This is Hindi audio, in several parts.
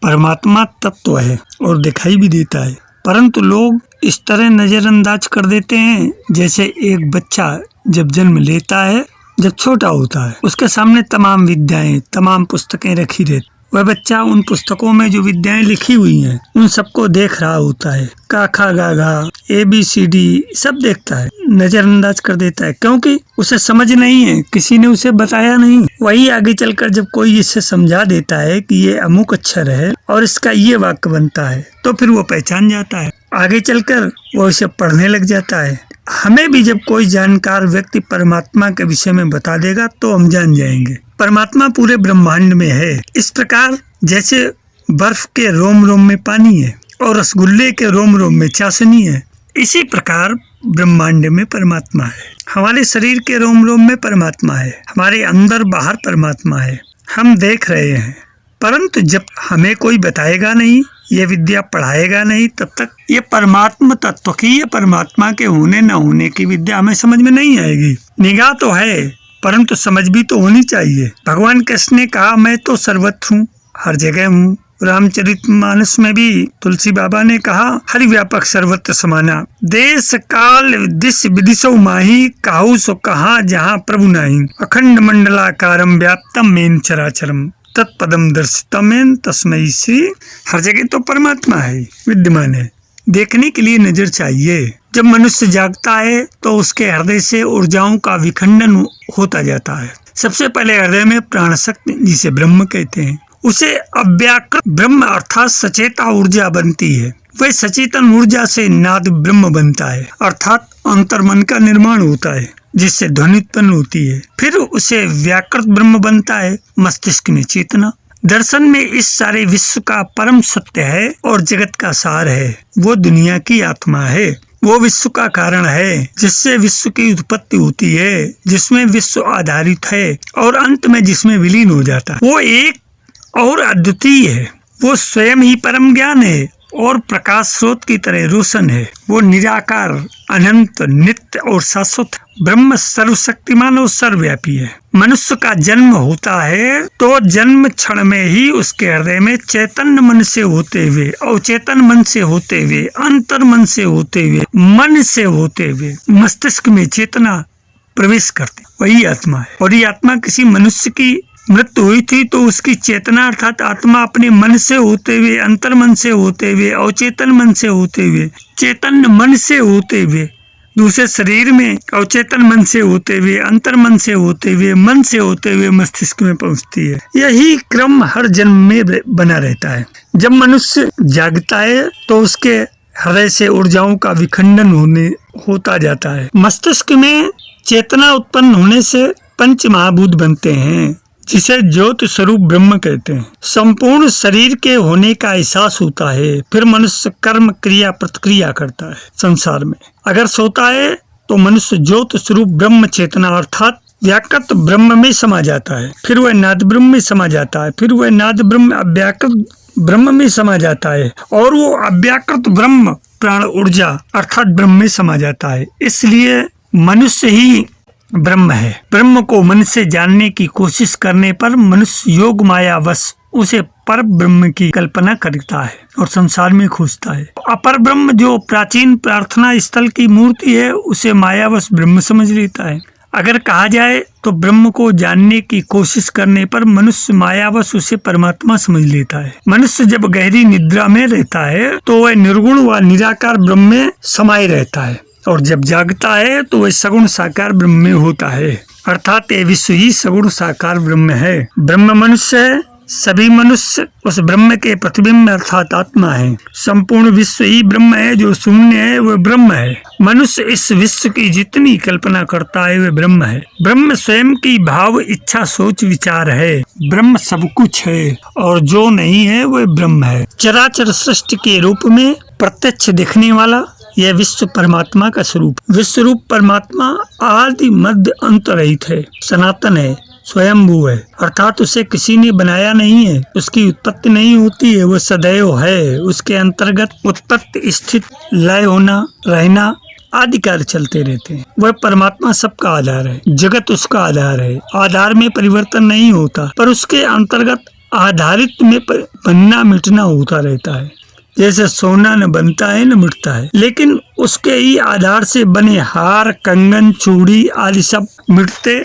परमात्मा तत्व है और दिखाई भी देता है, परंतु लोग इस तरह नजरअंदाज कर देते हैं जैसे एक बच्चा जब जन्म लेता है, जब छोटा होता है, उसके सामने तमाम विद्याएं, तमाम पुस्तकें रखी रहती। वह बच्चा उन पुस्तकों में जो विद्याएं लिखी हुई हैं उन सबको देख रहा होता है। का खा गा घा ABCD सब देखता है, नजरअंदाज कर देता है, क्योंकि उसे समझ नहीं है, किसी ने उसे बताया नहीं। वही आगे चलकर जब कोई इसे समझा देता है कि ये अमुक अक्षर है और इसका ये वाक्य बनता है, तो फिर वो पहचान जाता है। आगे चलकर वो इसे पढ़ने लग जाता है। हमें भी जब कोई जानकार व्यक्ति परमात्मा के विषय में बता देगा तो हम जान जाएंगे परमात्मा पूरे ब्रह्मांड में है। इस प्रकार जैसे बर्फ के रोम रोम में पानी है और रसगुल्ले के रोम रोम में चाशनी है, इसी प्रकार ब्रह्मांड में परमात्मा है। हमारे शरीर के रोम रोम में परमात्मा है, हमारे अंदर बाहर परमात्मा है। हम देख रहे हैं, परंतु जब हमें कोई बताएगा नहीं, ये विद्या पढ़ाएगा नहीं, तब तक ये परमात्मा तत्व की, ये परमात्मा के होने न होने की विद्या हमें समझ में नहीं आएगी। निगाह तो है, परंतु समझ भी तो होनी चाहिए। भगवान कृष्ण ने कहा, मैं तो सर्वत्र हूँ, हर जगह हूँ। रामचरितमानस में भी तुलसी बाबा ने कहा, हरि व्यापक सर्वत्र समाना, देश काल दिश विदिशो माही, काहू सो कहा जहाँ प्रभु नाही, अखंड मंडलाकारम व्याप्तम मेन चराचरम, तत्पदम दर्शितमेन तस्मै श्री। हर जगह तो परमात्मा है, विद्यमान है। देखने के लिए नजर चाहिए। जब मनुष्य जागता है तो उसके हृदय से ऊर्जाओं का विखंडन होता जाता है। सबसे पहले हृदय में प्राण शक्ति, जिसे ब्रह्म कहते हैं, उसे अव्याकृत ब्रह्म अर्थात सचेता ऊर्जा बनती है। वह सचेतन ऊर्जा से नाद ब्रह्म बनता है, अर्थात अंतर्मन का निर्माण होता है, जिससे ध्वनि उत्पन्न होती है। फिर उसे व्याकृत ब्रह्म बनता है, मस्तिष्क में चेतना। दर्शन में इस सारे विश्व का परम सत्य है और जगत का सार है। वो दुनिया की आत्मा है, वो विश्व का कारण है, जिससे विश्व की उत्पत्ति होती है, जिसमें विश्व आधारित है और अंत में जिसमें विलीन हो जाता है। वो एक और अद्वितीय है, वो स्वयं ही परम ज्ञान है और प्रकाश स्रोत की तरह रोशन है। वो निराकार, अनंत, नित्य और शाश्वत ब्रह्म सर्वशक्तिमान और सर्वव्यापी है। मनुष्य का जन्म होता है तो जन्म क्षण में ही उसके हृदय में चैतन्य मन से होते हुए, अवचेतन मन से होते हुए, अंतर मन से होते हुए, मन से होते हुए मस्तिष्क में चेतना प्रवेश करती, वही आत्मा है। और ये आत्मा किसी मनुष्य की मृत्यु हुई थी तो उसकी चेतना अर्थात आत्मा अपने मन से होते हुए, अंतर मन से होते हुए, अवचेतन मन से होते हुए, चैतन्य मन से होते हुए, दूसरे शरीर में अवचेतन मन से होते हुए, अंतर मन से होते हुए, मन से होते हुए मस्तिष्क में पहुंचती है। यही क्रम हर जन्म में बना रहता है। जब मनुष्य जागता है तो उसके हृदय से ऊर्जाओं का विखंडन होता जाता है। मस्तिष्क में चेतना उत्पन्न होने से पंच महाभूत बनते हैं, जिसे ज्योति स्वरूप ब्रह्म कहते हैं। संपूर्ण शरीर के होने का एहसास होता है। फिर मनुष्य कर्म क्रिया प्रतिक्रिया करता है संसार में। अगर सोता है तो मनुष्य ज्योति स्वरूप ब्रह्म चेतना अर्थात व्याकृत ब्रह्म में समा जाता है। फिर वह नाद ब्रह्म में समा जाता है। फिर वह नाद ब्रह्म अव्याकृत ब्रह्म में समा जाता है और वो अव्याकृत ब्रह्म प्राण ऊर्जा अर्थात ब्रह्म में समा जाता है। इसलिए मनुष्य ही ब्रह्म है। ब्रह्म को मन से जानने की कोशिश करने पर मनुष्य योग मायावश उसे पर ब्रह्म की कल्पना करता है और संसार में खोजता है। अपर ब्रह्म जो प्राचीन प्रार्थना स्थल की मूर्ति है, उसे मायावश ब्रह्म समझ लेता है। अगर कहा जाए तो ब्रह्म को जानने की कोशिश करने पर मनुष्य मायावश उसे परमात्मा समझ लेता है। मनुष्य जब गहरी निद्रा में रहता है तो वह निर्गुण व निराकार ब्रह्म में समाये रहता है और जब जागता है तो वह सगुण साकार ब्रह्म में होता है, अर्थात ये विश्व ही सगुण साकार ब्रह्म है। ब्रह्म मनुष्य है, सभी मनुष्य उस ब्रह्म के प्रतिबिंब अर्थात आत्मा है। संपूर्ण विश्व ही ब्रह्म है, जो शून्य है वह ब्रह्म है। मनुष्य इस विश्व की जितनी कल्पना करता है वह ब्रह्म है। ब्रह्म स्वयं की भाव इच्छा सोच विचार है। ब्रह्म सब कुछ है और जो नहीं है वह ब्रह्म है। चराचर सृष्टि के रूप में प्रत्यक्ष दिखने वाला यह विश्व परमात्मा का स्वरूप। विश्व रूप परमात्मा आदि मध्य अंत रहित है, सनातन है, स्वयंभू है, अर्थात उसे किसी ने बनाया नहीं है, उसकी उत्पत्ति नहीं होती है, वह सदैव है। उसके अंतर्गत उत्पत्ति, स्थित, लय होना, रहना आदि कार्य चलते रहते हैं। वह परमात्मा सबका आधार है, जगत उसका आधार है। आधार में परिवर्तन नहीं होता, पर उसके अंतर्गत आधारित में बनना मिटना होता रहता है। जैसे सोना न बनता है न मिटता है, लेकिन उसके ही आधार से बने हार, कंगन, चूड़ी आदि सब मिटते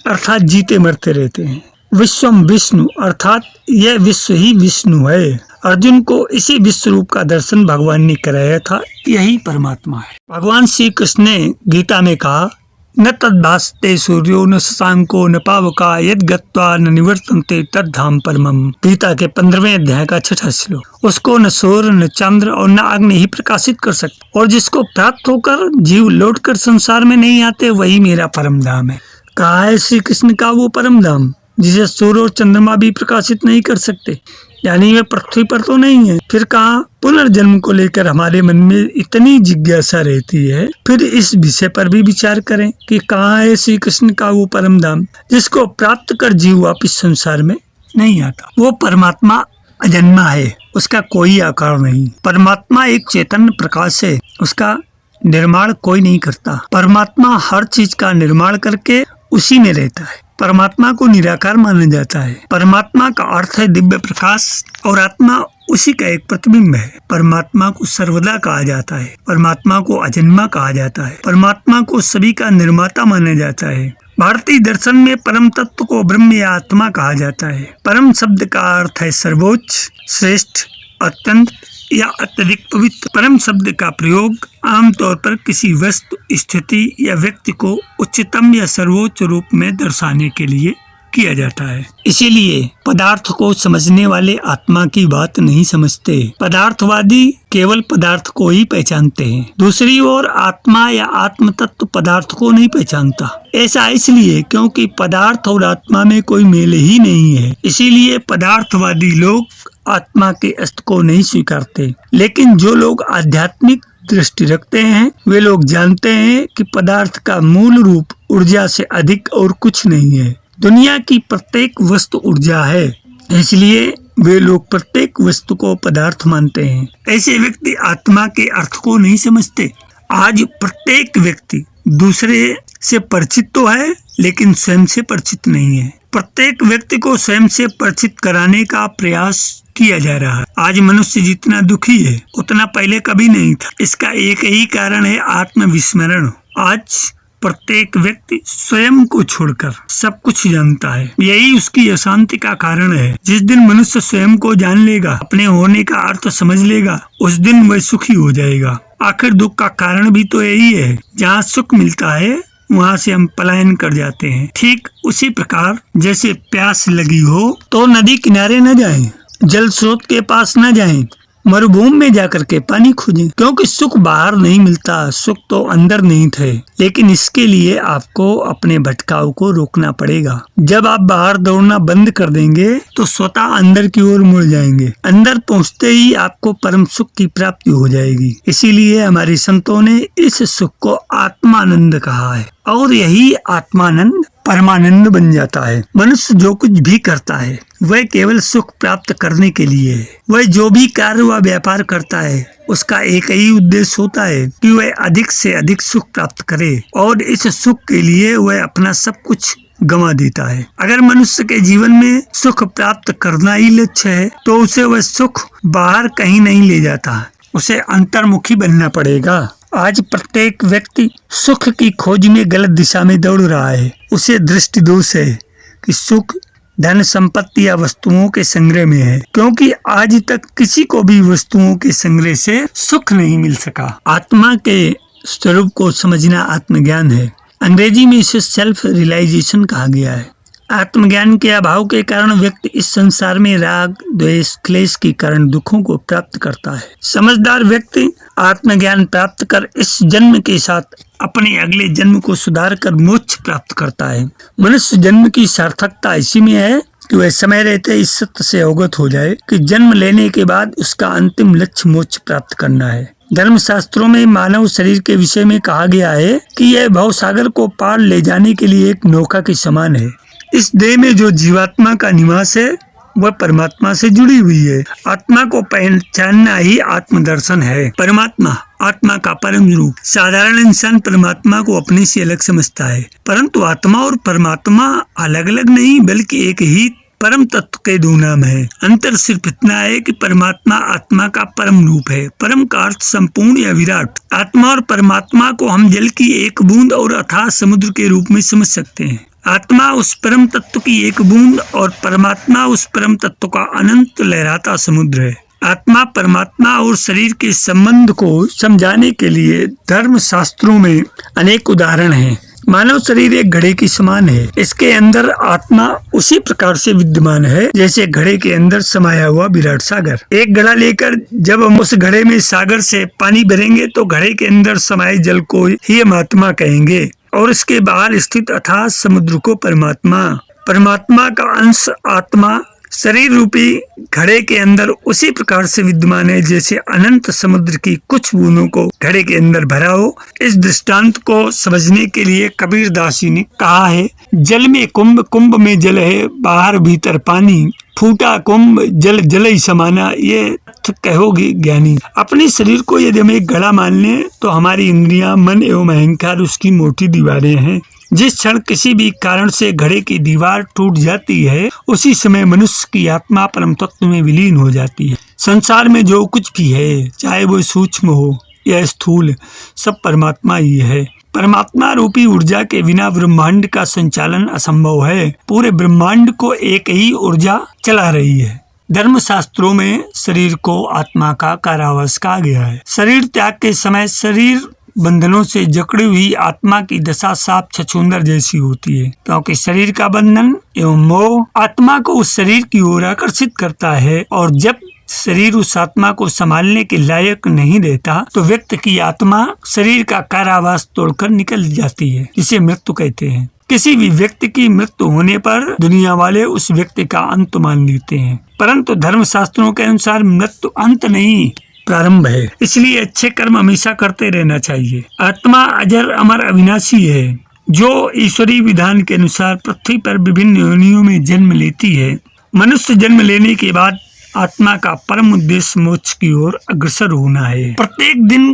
अर्थात जीते मरते रहते हैं। विश्वम विष्णु अर्थात यह विश्व ही विष्णु है। अर्जुन को इसी विश्व रूप का दर्शन भगवान ने कराया था, यही परमात्मा है। भगवान श्री कृष्ण ने गीता में कहा, न तद्भासते सूर्यो न शशांको न पावका यद गत्वा न निवर्तन्ते तद्धाम परमम। गीता के 15वें अध्याय का 6वां श्लोक। उसको न सूर्य न चंद्र और न अग्नि ही प्रकाशित कर सकते, और जिसको प्राप्त होकर जीव लौटकर संसार में नहीं आते, वही मेरा परम धाम है। कहा है श्री कृष्ण का वो परम धाम जिसे सूर्य और चंद्रमा भी प्रकाशित नहीं कर सकते, यानी वे पृथ्वी पर तो नहीं है। फिर कहा, पुनर्जन्म को लेकर हमारे मन में इतनी जिज्ञासा रहती है, फिर इस विषय पर भी विचार करें कि कहाँ है श्री कृष्ण का वो परम धाम जिसको प्राप्त कर जीव वापिस संसार में नहीं आता। वो परमात्मा अजन्मा है, उसका कोई आकार नहीं। परमात्मा एक चैतन्य प्रकाश है, उसका निर्माण कोई नहीं करता। परमात्मा हर चीज का निर्माण करके उसी में रहता है। परमात्मा को निराकार माना जाता है। परमात्मा का अर्थ है दिव्य प्रकाश, और आत्मा उसी का एक प्रतिबिंब है। परमात्मा को सर्वदा कहा जाता है, परमात्मा को अजन्मा कहा जाता है, परमात्मा को सभी का निर्माता माना जाता है। भारतीय दर्शन में परम तत्व को ब्रह्म या आत्मा कहा जाता है। परम शब्द का अर्थ है सर्वोच्च, श्रेष्ठ, अत्यंत या अत्यधिक पवित्र। परम शब्द का प्रयोग आमतौर पर किसी वस्तु, स्थिति या व्यक्ति को उच्चतम या सर्वोच्च रूप में दर्शाने के लिए किया जाता है। इसीलिए पदार्थ को समझने वाले आत्मा की बात नहीं समझते। पदार्थवादी केवल पदार्थ को ही पहचानते हैं। दूसरी ओर आत्मा या आत्म तत्व पदार्थ को नहीं पहचानता। ऐसा इसलिए क्योंकि पदार्थ और आत्मा में कोई मेल ही नहीं है। इसीलिए पदार्थवादी लोग आत्मा के अस्तित्व को नहीं स्वीकारते। लेकिन जो लोग आध्यात्मिक दृष्टि रखते हैं, वे लोग जानते हैं कि पदार्थ का मूल रूप ऊर्जा से अधिक और कुछ नहीं है। दुनिया की प्रत्येक वस्तु ऊर्जा है, इसलिए वे लोग प्रत्येक वस्तु को पदार्थ मानते हैं। ऐसे व्यक्ति आत्मा के अर्थ को नहीं समझते। आज प्रत्येक व्यक्ति दूसरे से परिचित तो है, लेकिन स्वयं से परिचित नहीं है। प्रत्येक व्यक्ति को स्वयं से परिचित कराने का प्रयास किया जा रहा है। आज मनुष्य जितना दुखी है, उतना पहले कभी नहीं था। इसका एक ही कारण है आत्मविस्मरण। आज प्रत्येक व्यक्ति स्वयं को छोड़कर सब कुछ जानता है, यही उसकी अशांति का कारण है। जिस दिन मनुष्य स्वयं को जान लेगा, अपने होने का अर्थ समझ लेगा, उस दिन वह सुखी हो जाएगा। आखिर दुख का कारण भी तो यही है, जहाँ सुख मिलता है वहाँ से हम पलायन कर जाते हैं। ठीक उसी प्रकार जैसे प्यास लगी हो तो नदी किनारे न जाएं, जल स्रोत के पास न जाएं, मरुभूमि में जाकर के पानी खोजें, क्योंकि सुख बाहर नहीं मिलता, सुख तो अंदर नहीं थे। लेकिन इसके लिए आपको अपने भटकाव को रोकना पड़ेगा। जब आप बाहर दौड़ना बंद कर देंगे तो स्वतः अंदर की ओर मुड़ जाएंगे। अंदर पहुंचते ही आपको परम सुख की प्राप्ति हो जाएगी। इसीलिए हमारे संतों ने इस सुख को आत्मानंद कहा है, और यही आत्मानंद परमानंद बन जाता है। मनुष्य जो कुछ भी करता है वह केवल सुख प्राप्त करने के लिए है। वह जो भी कार्य व व्यापार करता है उसका एक ही उद्देश्य होता है कि वह अधिक से अधिक सुख प्राप्त करे, और इस सुख के लिए वह अपना सब कुछ गंवा देता है। अगर मनुष्य के जीवन में सुख प्राप्त करना ही लक्ष्य है तो उसे वह सुख बाहर कहीं नहीं ले जाता, उसे अंतर्मुखी बनना पड़ेगा। आज प्रत्येक व्यक्ति सुख की खोज में गलत दिशा में दौड़ रहा है। उसे दृष्टि दोष है कि सुख धन संपत्ति या वस्तुओं के संग्रह में है, क्योंकि आज तक किसी को भी वस्तुओं के संग्रह से सुख नहीं मिल सका। आत्मा के स्वरूप को समझना आत्मज्ञान है। अंग्रेजी में इसे सेल्फ रियलाइजेशन कहा गया है। आत्मज्ञान के अभाव के कारण व्यक्ति इस संसार में राग, द्वेष, क्लेश के कारण दुखों को प्राप्त करता है। समझदार व्यक्ति आत्मज्ञान प्राप्त कर इस जन्म के साथ अपने अगले जन्म को सुधार कर मोक्ष प्राप्त करता है। मनुष्य जन्म की सार्थकता इसी में है कि वह समय रहते इस सत्य से अवगत हो जाए कि जन्म लेने के बाद उसका अंतिम लक्ष्य मोक्ष प्राप्त करना है। धर्म शास्त्रों में मानव शरीर के विषय में कहा गया है कि यह भवसागर को पार ले जाने के लिए एक नौका के समान है। इस देह में जो जीवात्मा का निवास है वह परमात्मा से जुड़ी हुई है। आत्मा को पहचानना ही आत्मदर्शन है। परमात्मा आत्मा का परम रूप। साधारण इंसान परमात्मा को अपने से अलग समझता है, परंतु आत्मा और परमात्मा अलग अलग नहीं बल्कि एक ही परम तत्व के दो नाम है। अंतर सिर्फ इतना है कि परमात्मा आत्मा का परम रूप है। परम का अर्थ संपूर्ण या विराट। आत्मा और परमात्मा को हम जल की एक बूंद और अथाह समुद्र के रूप में समझ सकते हैं। आत्मा उस परम तत्व की एक बूंद और परमात्मा उस परम तत्व का अनंत लहराता समुद्र है। आत्मा परमात्मा और शरीर के संबंध को समझाने के लिए धर्म शास्त्रों में अनेक उदाहरण हैं। मानव शरीर एक घड़े की समान है। इसके अंदर आत्मा उसी प्रकार से विद्यमान है जैसे घड़े के अंदर समाया हुआ विराट सागर। एक घड़ा लेकर जब हम उस घड़े में सागर से पानी भरेंगे तो घड़े के अंदर समाये जल को ही हम आत्मा कहेंगे और इसके बाहर स्थित अथाह समुद्र को परमात्मा। परमात्मा का अंश आत्मा शरीर रूपी घड़े के अंदर उसी प्रकार से विद्यमान है जैसे अनंत समुद्र की कुछ बूंदों को घड़े के अंदर भरा हो। इस दृष्टांत को समझने के लिए कबीरदास जी ने कहा है, जल में कुंभ, कुंभ में जल है, बाहर भीतर पानी, फूटा कुंभ जल जल ही समाना, ये कहोगे ज्ञानी। अपने शरीर को यदि हम एक घड़ा मान लें तो हमारी इंद्रियां, मन एवं अहंकार उसकी मोटी दीवारें हैं। जिस क्षण किसी भी कारण से घड़े की दीवार टूट जाती है उसी समय मनुष्य की आत्मा परम तत्व में विलीन हो जाती है। संसार में जो कुछ भी है, चाहे वो सूक्ष्म हो या स्थूल, सब परमात्मा ही है। परमात्मा रूपी ऊर्जा के बिना ब्रह्मांड का संचालन असंभव है। पूरे ब्रह्मांड को एक ही ऊर्जा चला रही है। धर्म शास्त्रों में शरीर को आत्मा का कारावास कहा गया है। शरीर त्याग के समय शरीर बंधनों से जकड़ी हुई आत्मा की दशा साफ छछूंदर जैसी होती है, क्योंकि शरीर का बंधन एवं मोह आत्मा को उस शरीर की ओर आकर्षित करता है और जब शरीर उस आत्मा को संभालने के लायक नहीं रहता तो व्यक्ति की आत्मा शरीर का कारावास तोड़कर निकल जाती है, जिसे मृत्यु कहते हैं। किसी भी व्यक्ति की मृत्यु होने पर दुनिया वाले उस व्यक्ति का अंत मान लेते हैं, परंतु धर्म शास्त्रों के अनुसार मृत्यु अंत नहीं प्रारंभ है। इसलिए अच्छे कर्म हमेशा करते रहना चाहिए। आत्मा अजर अमर अविनाशी है जो ईश्वरीय विधान के अनुसार पृथ्वी पर विभिन्न योनियों में जन्म लेती है। मनुष्य जन्म लेने के बाद आत्मा का परम उद्देश्य मोक्ष की ओर अग्रसर होना है। प्रत्येक दिन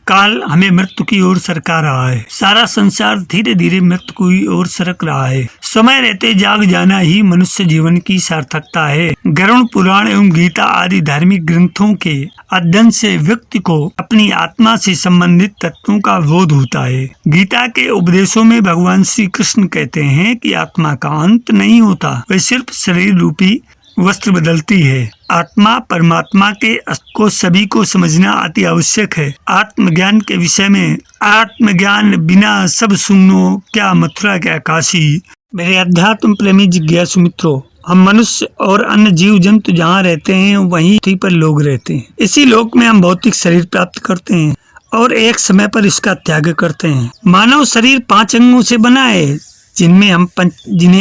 काल हमें मृत्यु की ओर सरका रहा है। सारा संसार धीरे धीरे मृत्यु की ओर सरक रहा है। समय रहते जाग जाना ही मनुष्य जीवन की सार्थकता है। गरुड़ पुराण एवं गीता आदि धार्मिक ग्रंथों के अध्ययन से व्यक्ति को अपनी आत्मा से संबंधित तत्वों का बोध होता है। गीता के उपदेशों में भगवान श्री कृष्ण कहते हैं कि आत्मा का अंत नहीं होता, वह सिर्फ शरीर रूपी वस्त्र बदलती है। आत्मा परमात्मा के अस्तित्व को सभी को समझना अति आवश्यक है। आत्मज्ञान के विषय में, आत्मज्ञान बिना सब सुनो, क्या मथुरा क्या काशी। मेरे अध्यात्म प्रेमी जिज्ञासु मित्रों, हम मनुष्य और अन्य जीव जंतु जहाँ रहते हैं वहीं पृथ्वी पर लोग रहते हैं। इसी लोक में हम भौतिक शरीर प्राप्त करते हैं और एक समय पर इसका त्याग करते हैं। मानव शरीर 5 अंगों से बना है जिन्हें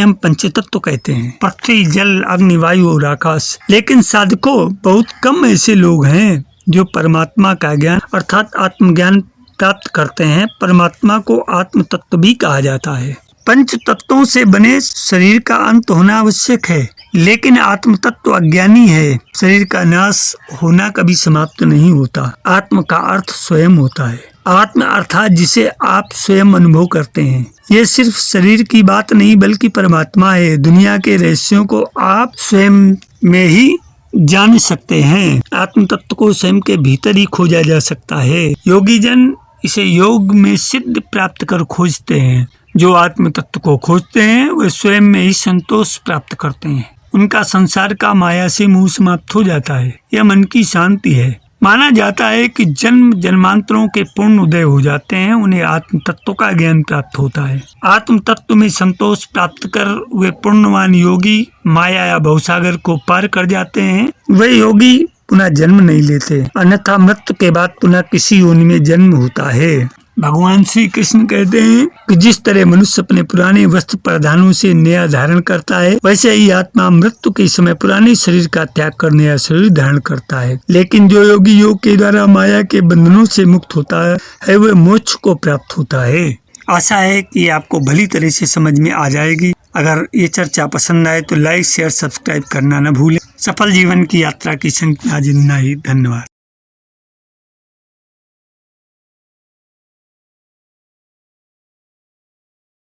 हम पंचतत्व कहते हैं, पृथ्वी, जल, अग्नि, वायु और आकाश। लेकिन साधकों, बहुत कम ऐसे लोग हैं जो परमात्मा का ज्ञान अर्थात आत्मज्ञान प्राप्त करते हैं। परमात्मा को आत्म तत्व भी कहा जाता है। पंच तत्वों से बने शरीर का अंत होना आवश्यक है, लेकिन आत्म तत्व अज्ञानी है। शरीर का नाश होना कभी समाप्त नहीं होता। आत्म का अर्थ स्वयं होता है। आत्म अर्थात जिसे आप स्वयं अनुभव करते हैं। ये सिर्फ शरीर की बात नहीं बल्कि परमात्मा है। दुनिया के रहस्यों को आप स्वयं में ही जान सकते हैं। आत्म तत्व को स्वयं के भीतर ही खोजा जा सकता है। योगी जन इसे योग में सिद्ध प्राप्त कर खोजते हैं। जो आत्म तत्व को खोजते हैं वे स्वयं में ही संतोष प्राप्त करते हैं। उनका संसार का माया से मोह समाप्त हो जाता है। यह मन की शांति है। माना जाता है कि जन्म जन्मांतरों के पूर्ण उदय हो जाते हैं, उन्हें आत्म तत्व का ज्ञान प्राप्त होता है। आत्म तत्व में संतोष प्राप्त कर वे पुण्यवान योगी माया या भवसागर को पार कर जाते हैं। वे योगी पुनः जन्म नहीं लेते, अन्यथा मृत्यु के बाद पुनः किसी योनि में जन्म होता है। भगवान श्री कृष्ण कहते हैं कि जिस तरह मनुष्य अपने पुराने वस्त्र परिधानों से नया धारण करता है, वैसे ही आत्मा मृत्यु के समय पुराने शरीर का त्याग कर नया शरीर धारण करता है। लेकिन जो योगी योग के द्वारा माया के बंधनों से मुक्त होता है वह मोक्ष को प्राप्त होता है। आशा है कि आपको भली तरह से समझ में आ जाएगी। अगर ये चर्चा पसंद आए तो लाइक, शेयर, सब्सक्राइब करना न भूलें। सफल जीवन की यात्रा की संख्या जितना ही। धन्यवाद।